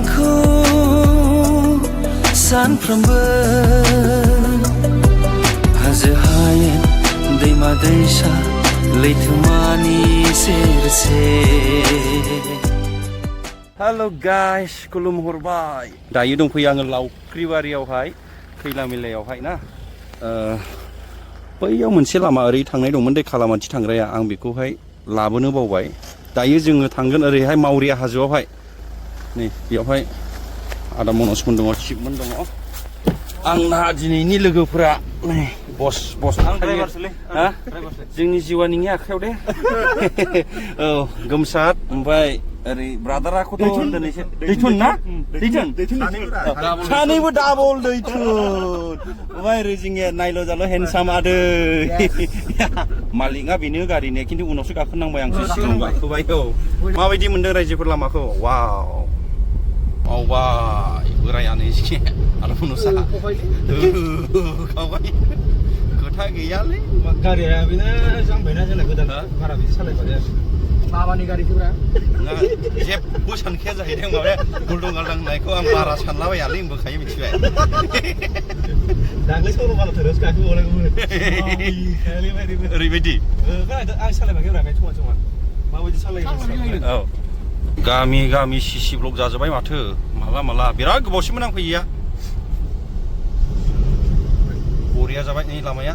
आंखौ सानफ्रोमबो हाजो हायेन दैमा दैसा लैथोमानि सेर हेलो गाइस खुलुमहरबाय दायो दंफैयो आङो लावख्रिबारियावहाय खैला मिलायावहाय ना बैयाव मोनसे लामा ओरै थांनाय दंमोन दै खालामाथि थांग्राया आं बेखौहाय लाबोनो बावबाय दायो जोङो थांगोन ओरैहाय मावरिया हाजोआवहाय नै बेयावहाय आदा मनजमोन दङ शिबमोन दङ आंना दिनैनि लोगोफोरा नै बस आं ड्राइभारसोलै हा जोंनि जिवानिनि आखायाव दे औ गोमसार ओमफ्राय ओरै ब्रादाराखौथ' दिनैसो दैथुन ना दैथुन सानैबो डाबल दैथुन ओमफ्राय ओरै जोंनिया नायल' जाल' हेन्डसाम आदै मालिकआ बेनो गारिनो खिन्थु उनावसो गाखोनांबाय आंसो सिगाङाव गाखोबाय औ माबायदि मोनदों रायजोफोर लामाखौ वाव बावबाय बोरायानो एसे आरो उनावसा खावबाय खोथा गैयालै गारिया बेनो जांबायना जोंना गोदान बारा बिदि सालायबाय माबानि गारिफोरा जेबो सानखाया जाहैदों माबाया गुलदुं गालदां होननायखौ आं बारा सानलाबायालै होनबोखायो मिथिबाय दाख्लै सरलपारा थोरोस गाखोबावनायखौमोन ओरैबायदि आं सालायबाखै समान माबायदि सालायो औ गामि सिसि ब्लक जाजोब्बाय माथो माला बिराद गोबावसिममोन आं फैयैया बरिया जाबाय नै लामाया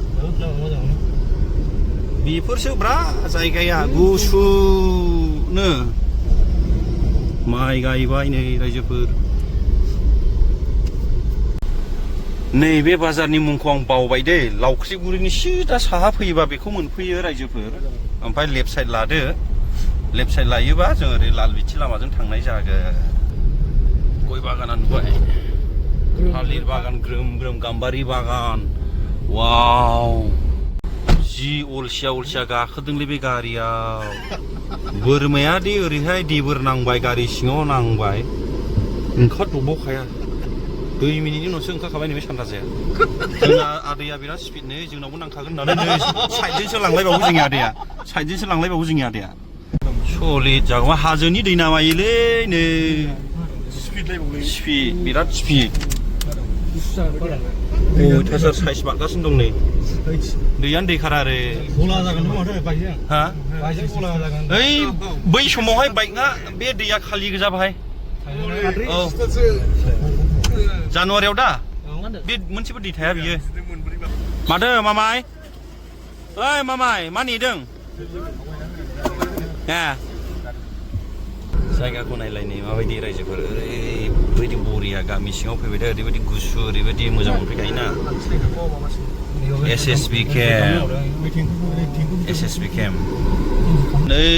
बेफोरसो ब्रा जायगाया गुसुनो माइ गायबाय नै रायजोफोर नैबे बाजारनि मुंखौ आं बावबाय दै लावख्रिगुरिनि सिदा साहा फैयोबा बेखौ मोनफैयो रायजोफोर ओमफ्राय लेफ्ट साइड लादो लेफ्ट साइड लायोबा जों ओरै लालबिथि लामाजों थांनाय जागोन गय बागाना नुबाय थालिर बागान ग्रोम गाम्बारि बागान वाव जि अलसिया गाखोदोंलै बे गारियाव बोरमाया दि ओरैहाय देबोर नांबाय गारि सिङाव नांबाय ओंखारथ'बावखाया 2 मिनिटनि उनावसो ओंखारखाबाय नैबे सानदाजाया जोंना आदैया बिराद स्पिड नै जोंनावबो नांखागोन होननानै नै साइडजोंसो लांलायबावो जोंनि आदैया सलिड जागौमा हाजोनि दै नामायोलै नै स्पिड बिराद स्पिड अयथासार साइज बारगासिनो दं नै दैयानो दैखारा आरो गला जागोन माथो बाइकजों हा बाइकजों गला जागोन ओइ बै समावहाय बाइकआ बे दैया खालि गोजा बाहाय औ जानुवारियाव दा बे मोनसेबो दै थाया बियो माथो मामाय ओइ मामाय मा नेदों जायगाखौ नायलाय नै माबायदि रायजोफोर ओरैबायदि बरिया गामि सिङाव फैबाय दा ओरैबायदि गुसु ओरैबायदि मोजां मोनफैखायोना SSB camp नै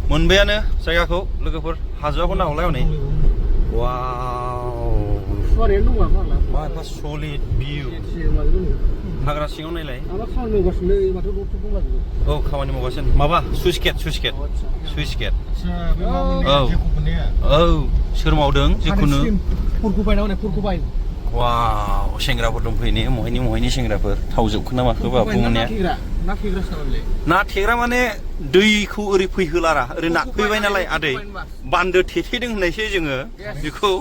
मोनबायानो जायगाखौ लोगोफोर हाजोआखौ नाहरलाय हनै वाव मा एफा सलिड भिउ हाग्रा सिङाव नायलाय औ खामानि मावगासिनो माबा सुइस गेट औ सोर मावदों जिखुनु वाव सेंग्राफोर दंफैयो ने महायनि सेंग्राफोर थाव जोबखोना माखोबा बुंनाया ना थेग्रा माने दैखौ ओरै फैहोलारा ओरै नाखफैबाय नालाय आदै बान्दो थेथेदों होननायसो जोङो बेखौ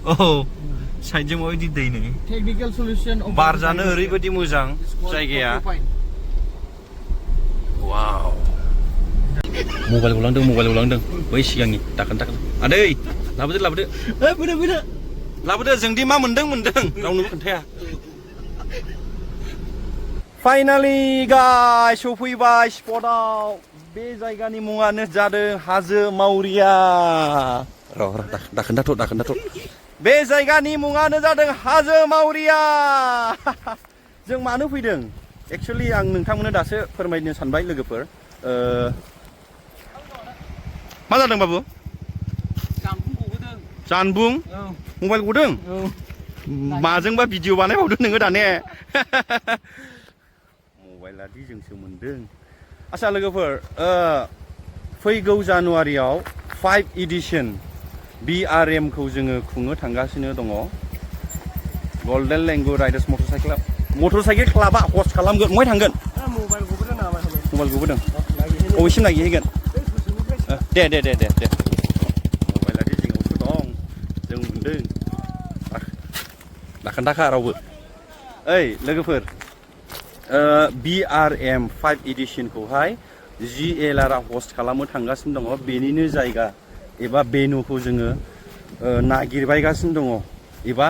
औ साइडजों माबायदि दै नै बार जानो ओरैबायदि मोजां जायगाया वाव मबाइलखौ लांदों बै सिगांनि दाखोन आदै लाबोदो जोंदि मा मोनदों रावनोबो खोन्थाया फाइनालि गाइस सफैबाय स्पटआव बे जायगानि मुङानो जादों हाजो मावरिया दाखोन्थाथ' बे जायगानि मुङानो जादों हाजो मावरिया जों मानो फैदों एक्सुवेलि आं नोंथांमोननो दासो फोरमायनो सानबाय लोगोफोर मा जादों बाबु जानबुं मबाइल गदों माजोंबा भिडिअ बानायबावदों नोङो दा ने मबाइलादि जोंसो मोनदों आच्छा लोगोफोर फैगौ जानुवारियाव 5 एडिशन BRM खौ जोङो खुंनो थांगासिनो दङ golden langur riders motorcycle क्लाबा हस्ट खालामगोन बहाय थांगोन मबाइल गबोदों बबेसिम नागिरहैगोन दे मबाइलादि जोंनावसो दं मोनदों दाखोन्थाखा रावबो ओइ लोगोफोर BRM 5 एडिशनखौहाय GLR आ हस्ट खालामनो थांगासिनो दङ बेनिनो जायगा एबा बेनुखौ जोङो नागिरबायगासिनो दङ एबा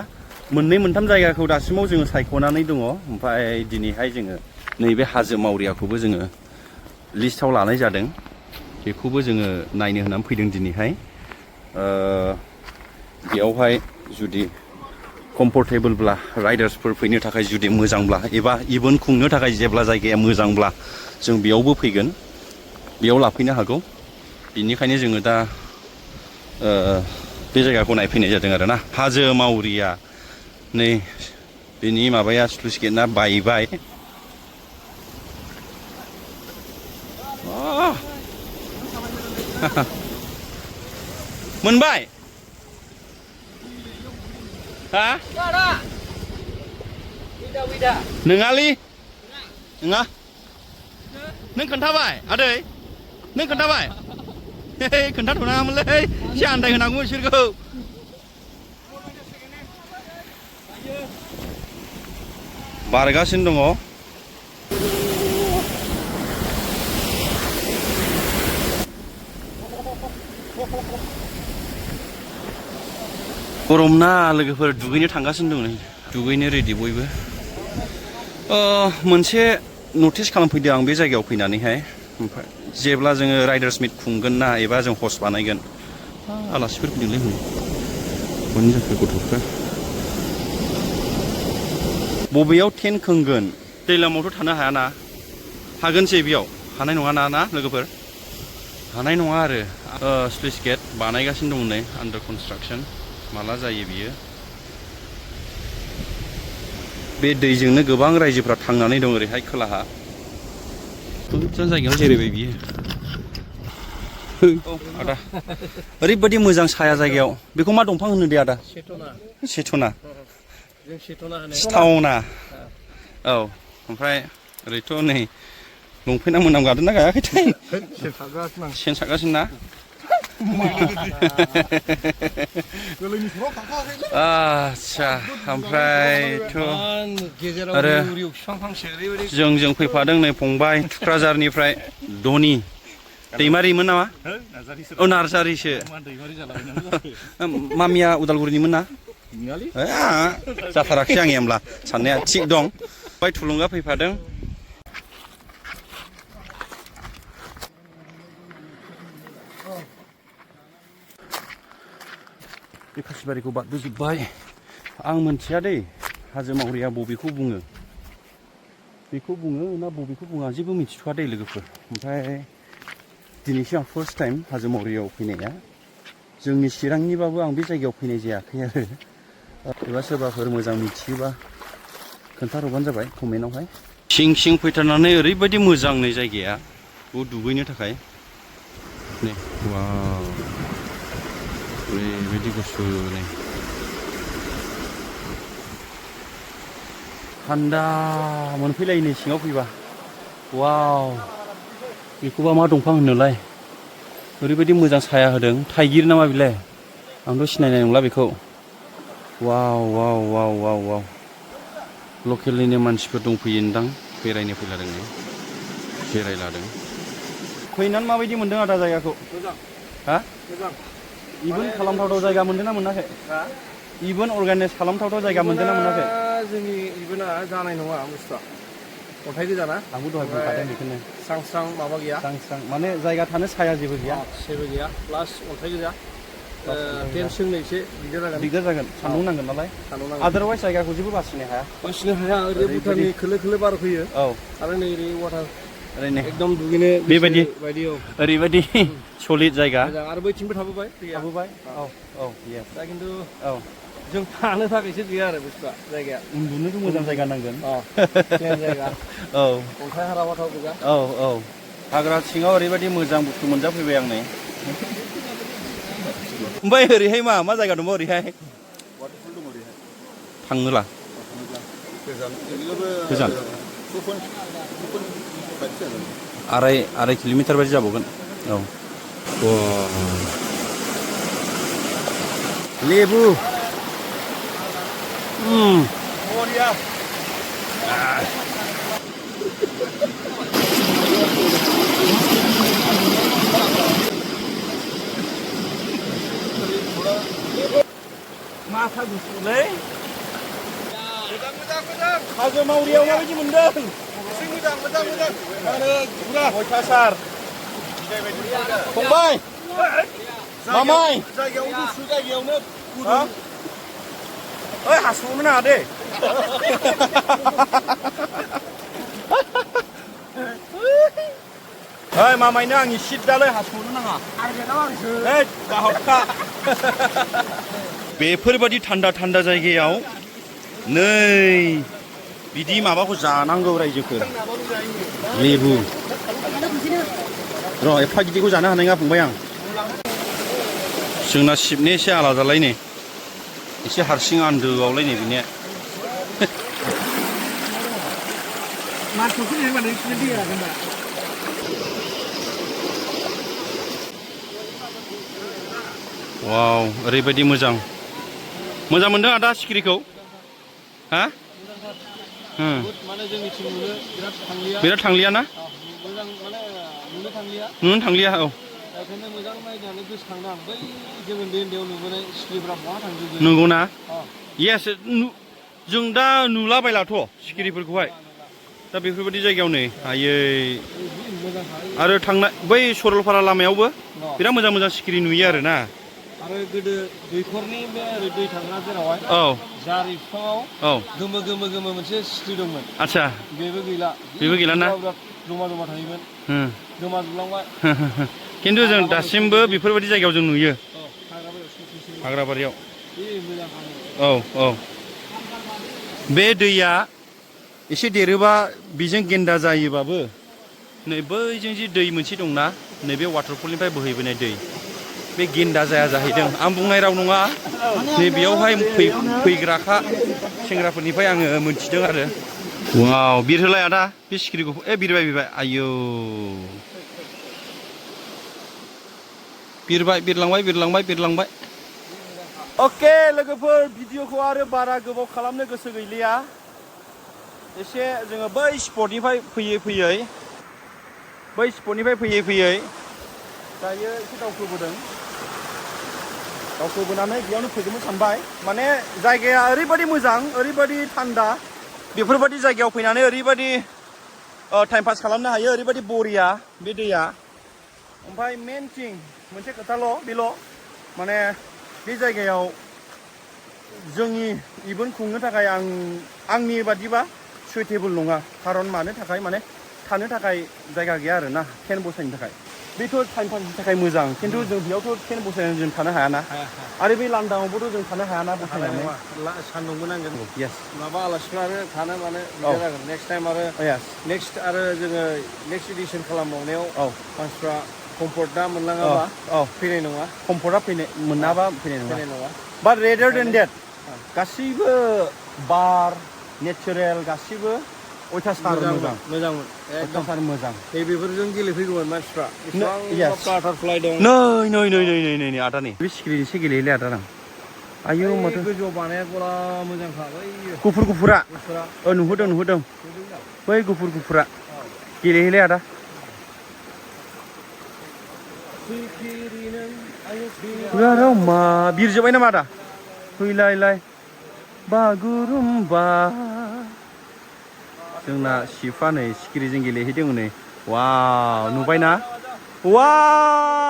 मोननै मोनथाम जायगाखौ दासिमाव जोङो सायख'नानै दङ ओमफ्राय दिनैहाय जोङो नैबे हाजो मावरियाखौबो जोङो लिस्टआव लानाय जादों बेखौबो जोङो नायनो होननानै फैदों दिनैहाय बेयावहाय जुदि कम्फर्टेबलब्ला राइडार्सफोर फैनो थाखाय जुदि मोजांब्ला एबा इभेन्ट खुंनो थाखाय जेब्ला जायगाया मोजांब्ला जों बेयावबो फैगोन बेयाव लाफैनो हागौ बिनिखायनो जोङो दा बे जायगाखौ नायफैनाय जादों आरोना हाजो मावरिया नै बेनि माबाया स्लुइस गेटआ बायबाय मोनबाय हा नोङालै नङा नों खोन्थाबाय आदै नों खोन्थाबाय खोन्थाथ'नाङामोनलै एसे आन्दाय होनांगौ बिसोरखौ बारगासिनो दङ गरम ना लोगोफोर दुगैनो थांगासिनो दं नै दुगैनो रेडि बयबो मोनसे नटिस खालामफैदों आं बे जायगायाव फैनानैहाय ओमफ्राय जेब्ला जोङो राइडार्स मिट खुंगोन ना एबा जों हस्ट बानायगोन आलासिफोर फैदोंलै मानि जाखो गथ'फ्रा बबेयाव टेन्ट खोंगोन दैलामावथ' थानो हायाना हागोनसै बेयाव हानाय नङा ना लोगोफोर हानाय नङा आरो स्लुइस गेट बानायगासिनो दं नै आन्डार कनस्ट्राक्सन माला जायो बियो बे दैजोंनो गोबां रायजोफ्रा थांनानै दं ओरैहाय खोलाहा मोजां जायगायाव जेरैबाय बियो औ आदा ओरैबायदि मोजां साया जायगायाव बेखौ मा दंफां होनो दे आदा सेथना सिथावना औ ओमफ्राय ओरैथ' नै लंपेन्टआ मोनाम गादोंना गायाखैथाय सेन सागासिनो ना आच्छा ओमफ्रायथ' आरो जों फैफादों नै फंबाय थुक्राझारनिफ्राय धनि दैमारिमोन नामा औ नार्जारिसो मामिया उदालगुरिनिमोन ना जाथाराखै आंनि होमब्ला साननाया थिग दं ओमफ्राय थुलुंगा फैफादों बे खासिबारिखौ बारबोजोब्बाय आं मोनथिया दै हाजो मावरिया बबेखौ बुङो बेखौ बुङो ना बबेखौ बुङा जेबो मिथिथ'वा दै लोगोफोर ओमफ्राय दिनैसो आं फार्स्ट टाइम हाजो मावरियाव फैनाया जोंनि चिरांनिबाबो आं बे जायगायाव फैनाय जायाखै आरो एबा सोरबाफोर मोजां मिथियोबा खोन्थाहरबानो जाबाय कमेन्टआवहाय सिं सिं फैथारनानै ओरैबायदि मोजां नै जायगाया बेयाव दुगैनो थाखाय नै वाव ओरैबायदि गुसु नै थान्दा मोनफैलायो नै सिङाव फैबा वाव बेखौबा मा दंफां होनोलाय ओरैबायदि मोजां साया होदों थाइगिर नामा बिलाय आंथ' सिनायनाय नंला बेखौ वाव वाव वाव वाव वाव लकेलनिनो मानसिफोर दंफैयोदां बेरायनो फैलादों नै बेरायलादों फैनानै माबायदि मोनदों आदा जायगाखौ मोजां हा मोजां इभेन्ट खालामथावथाव जायगा मोनदों ना मोनाखै इभेन्ट अर्गानाइज खालामथावथाव जायगा मोनदों ना मोनाखै जोंनि इभेन्टआ जानाय नङा बुस्थुआ अन्थाइ गोजा ना आंबो दहाय बुंखादों बेखौनो स्रां स्रां माबा गैया स्रां स्रां माने जायगा थानो साया जेबो गैया प्लास अन्थाइ गोजा टेन्ट सोंनो एसे दिगदार जागोन सान्दुं नांगोन नालाय आदारवाइज जायगाखौ जेबो बासिनो हाया ओरै भुटाननि खोलो खोलो बार फैयो औ आरो नै ओरै वाटार ओरैनो एकदम दुगैनो बेबायदि औ ओरैबायदि सलिड जायगा आरो बैथिंबो थाबोबाय औ औ दा खिन्थु औ जों थानो थाखायसो गैया आरो बुस्थुआ जायगाया उन्दुनोथ' मोजां जायगा नांगोन जायगा औ अन्थाइ हारा वाटार गोजा औ औ हाग्रा सिङाव ओरैबायदि मोजां बुस्थु मोनजाफैबाय आं नै ओमफ्राय ओरैहाय मा जायगा दङ ओरैहाय थाङोला गोजान आराय किल'मिटार बायदि जाबावगोन औ लेबु बरिया माथा गुसुलै मोजां हाजो मावरियाव माबायदि मोनदों एसे मोजां आरो गुरा अयथासार फंबाय मामाय जायगायाव गुसु जायगायावनो गुदुं ओइ हासुनो नाङा दे ओइ मामायनो आंनि सिट दालै हासुनो नाङा ओइ दाहरखा बेफोरबायदि थान्दा जायगायाव नै बिदि माबाखौ जानांगौ रायजोफोर लेबु र' एफा गिदिरखौ जानो हानाय नङा फंबाय आं जोंना सिपनि एसे आलादालाय नै एसे हारसिं आन्दोआवलाय नै बिनिया वाव ओरैबायदि मोजां मोनदों आदा सिखिरिखौ हा माने जोंनिथिं नुनो बिराद थांलिया ना मोजां माने नुनो थांलिया औ बेखायनो मोजां नायनानै गोसोखांदों आं बै जों उन्दैयाव नुबोनाय सिखिरिफ्रा बहा थांजोबो नंगौना येस जों दा नुलाबायलाथ' सिखिरिफोरखौहाय दा बेफोरबायदि जायगायाव नै आयै आरो थांनाय बै सरलपारा लामायावबो बिराद मोजां सिखिरि नुयो आरो ना आरो गोदो दैखरनि बे ओरै दै थांग्रा जेरावहाय औ जारि बिफाङाव औ गोमो मोनसे सिखिरि दंमोन आच्छा बेबो गैला ना जमा थायोमोन गोमाजोबलांबाय खिन्थु जों दासिमबो बेफोरबायदि जायगायाव जों नुयो हाग्राबारियाव औ बे दैया एसे देरोबा बेजों गेन्दा जायोबाबो नै बैजों जे दै मोनसे दंना नैबे वाटारफलनिफ्राय बोहैबोनाय दै बे गेन्दा जाया जाहैदों आं बुंनाय राव नङा नै बेयावहाय फैग्राखा सेंग्राफोरनिफ्राय आङो मोनथिदों आरो वाव बिरहोलाय आदा बे सिखिरिखौ बिरबाय आयौ बिरलांबाय अके लोगोफोर भिडिअखौ आरो बारा गोबाव खालामनो गोसो गैलिया एसे जोङो बै स्पटनिफ्राय फैयै दायो एसे दावखोबोनानै बेयावनो फैदोंमोन सानबाय माने जायगाया ओरैबायदि मोजां ओरैबायदि थान्दा बेफोरबायदि जायगायाव फैनानै ओरैबायदि टाइम पास खालामनो हायो ओरैबायदि बरिया बे दैया ओमफ्राय मेन थिं मोनसे खोथाल' बेल' माने बे जायगायाव जोंनि इभेन्ट खुंनो थाखाय आंनि बादिबा सुइटेबोल नङा खारन मानो थाखाय माने थानो थाखाय जायगा गैया आरोना टेन्ट बसायनो थाखाय बेथ' टाइम पासनि थाखाय मोजां खिन्थु जों बेयावथ' टेन्ट बसायनानै जों थानो हायाना आरो बे लांदाङावबोथ' जों थानो हायाना बसायनानै सान्दुंबो नांगोन येस माबा आलासिफ्रा आरो थानो मानो जागोन नेक्स्ट टाइम आरो नेक्स्ट आरो जोङो नेक्स्ट एडिसन खालामबावनायाव मानसिफ्रा कम्फर्टआ मोनलाङाबा फैनाय नङा कम्फर्टआ मोनाबा फैनाय नङा बाट रेदार देन देट गासैबो बार नेचारेल गासैबो अयथासार मोजांमोन अयथासार मोजां बेफोरजों गेलेफैगौमोन मानसिफ्रा बाटारफ्लाइ दं नै आदा नै बे सिखिरिजोंसो गेलेयोलै आदा आं आयौ माथो गोजौआव बानाया गला मोजांखा गुफुरा नुहरदों बै गुफुरा गेलेयोलै आदा मा बिरजोब्बाय नामा आदा फैलाय बागुरुम्बा जोंना सिफा नै सिखिरिजों गेलेहैदों नै वाव नुबायना वाव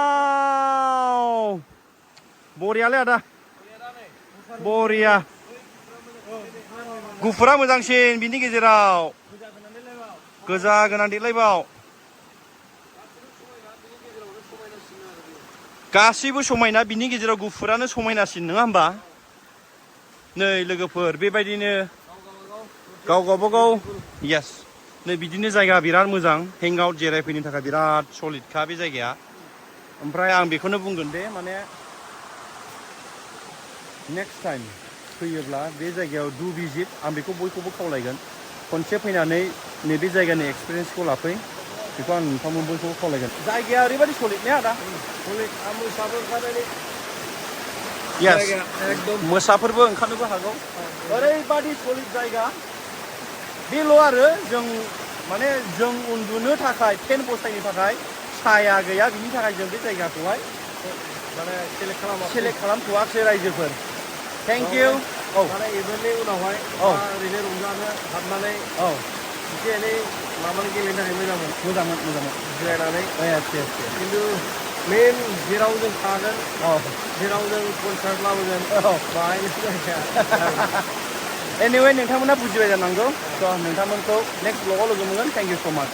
बरियालै आदा बरिया गुफुरा मोजांसिन बिनि गेजेराव गोजा गोनां देलायबाव गासैबो समायना बिनि गेजेराव गुफुरानो समायनासिन नङा होमबा नै लोगोफोर बेबायदिनो गावबागाव येस नै बिदिनो जायगा बिराद मोजां हेंआउट जिरायफैनो थाखाय बिराद सलिडखा बे जायगाया ओमफ्राय आं बेखौनो बुंगोन दे माने नेक्स्ट टाइम फैयोब्ला बे जायगायाव डु भिजिट आं बेखौ बयखौबो खावलायगोन खनसे फैनानै नैबे जायगानि एक्सपिरियेन्सखौ लाफै बेखौ आं नोंथांमोन बयखौबो खावलायगोन जायगाया ओरैबायदि सलिड ने आदा सलिड मोसाबो ओंखारनानै येस एकदम मोसाफोरबो ओंखारनोबो हागौ ओरैबादि सलिड जायगा बेल' आरो जों माने जों उन्दुनो थाखाय फेन बसायनो थाखाय साया गैया बिनि थाखाय जों बे जायगाखौहाय माने सेलेक्ट खालामथ'वाखै रायजोफोर थेंक इउ औ माने इभेन्टनि उनावहाय ओरैनो रंजानो हाबनानै एसे एनै माबानि गेलेनो थाखाय मोजांमोन जिरायनानै खिन्थु मेन जेराव जों थागोन जेराव जों कनसार्ट लाबोगोन बाहायनो जायगाया एनिवे नोंथांमोना बुजिबाय जानांगौ स' नोंथांमोनखौ नेक्स्ट ब्लगाव लोगो मोनगोन थेंक इउ स' माच